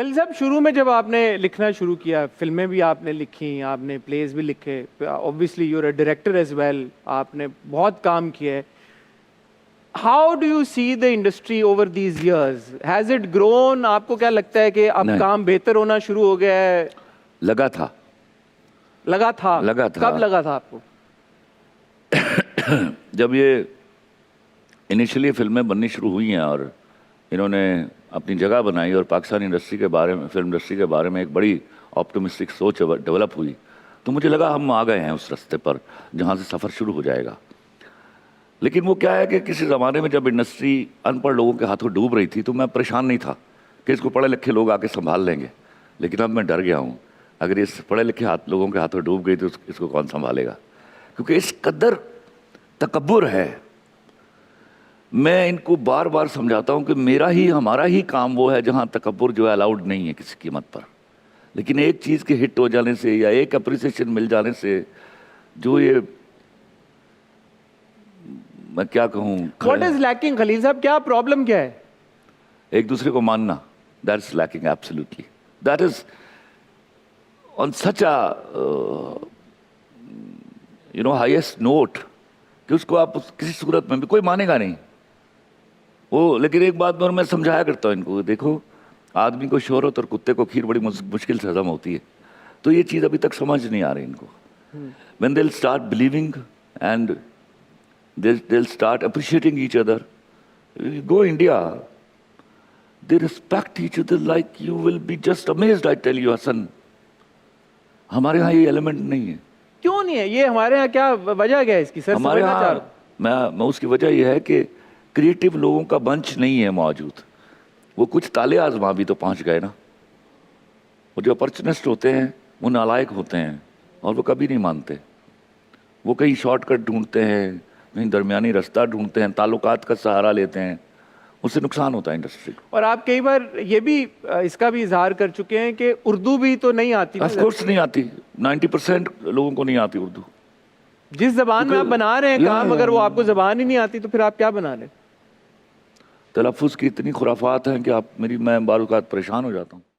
खलील साहब, शुरू में जब आपने लिखना शुरू किया, फिल्में भी आपने लिखी, आपने प्लेस भी लिखे, obviously you are a director as well, आपने बहुत काम किया है। How do you see the industry over these years? Has it grown? आपको क्या लगता है कि अब नहीं, काम बेहतर होना शुरू हो गया है? लगा था। लगा था? लगा था। कब लगा था आपको? जब ये इनिशियली फिल्में बननी शुरू हुई हैं और इन्होंने अपनी जगह बनाई और पाकिस्तानी इंडस्ट्री के बारे में, फिल्म इंडस्ट्री के बारे में एक बड़ी ऑप्टिमिस्टिक सोच डेवलप हुई, तो मुझे लगा हम आ गए हैं उस रास्ते पर जहाँ से सफ़र शुरू हो जाएगा। लेकिन वो क्या है कि किसी ज़माने में जब इंडस्ट्री अनपढ़ लोगों के हाथों डूब रही थी तो मैं परेशान नहीं था कि इसको पढ़े लिखे लोग आके संभाल लेंगे। लेकिन अब मैं डर गया हूँ, अगर इस पढ़े लिखे लोगों के हाथों डूब गई तो इसको कौन संभालेगा, क्योंकि इस कदर तकब्बुर है। मैं इनको बार बार समझाता हूँ कि हमारा ही काम वो है जहाँ तकब्बुर जो है अलाउड नहीं है किसी कीमत पर। लेकिन एक चीज़ के हिट हो जाने से या एक अप्रिसिएशन मिल जाने से जो ये, मैं क्या कहूँ, व्हाट इज लैकिंग खलील साहब? क्या प्रॉब्लम क्या है? एक दूसरे को मानना, that is lacking absolutely. That is on such a highest note कि उसको आप किसी सूरत में भी कोई मानेगा नहीं वो। लेकिन एक बात मैं समझाया करता हूँ इनको, देखो आदमी को शोहरत और कुत्ते को खीर बड़ी मुश्किल से हजम होती है, तो ये चीज़ अभी तक समझ नहीं आ रही इनको। When they'll start believing and they'll start appreciating each other. You go India, they respect each other like you will be just amazed, I tell you, Hassan. हमारे यहाँ ये एलिमेंट नहीं है। क्यों नहीं है ये? हमारे यहाँ क्या वजह क्या है इसकी सर? हमारे समझना चाह रहा यहाँ मैं उसकी वजह यह है कि क्रिएटिव लोगों का बंच नहीं है मौजूद। वो कुछ ताले आजमा भी तो पहुँच गए ना। वो जो अपॉर्चुनिस्ट होते हैं वो नालायक होते हैं और वो कभी नहीं मानते। वो कहीं शॉर्टकट ढूंढते हैं, कहीं दरमियानी रास्ता ढूंढते हैं, ताल्लुकात का सहारा लेते हैं, उससे नुकसान होता है इंडस्ट्री को। और आप कई बार ये भी इसका भी इजहार कर चुके हैं कि उर्दू भी तो नहीं आती। ऑफ कोर्स नहीं आती, 90% लोगों को नहीं आती उर्दू। जिस जबान में आप बना रहे हैं काम, अगर वो आपको जबान ही नहीं आती तो फिर आप क्या बना रहे हैं? तलफ़ुज़ की इतनी खुराफात हैं कि मैं बार-बार परेशान हो जाता हूँ।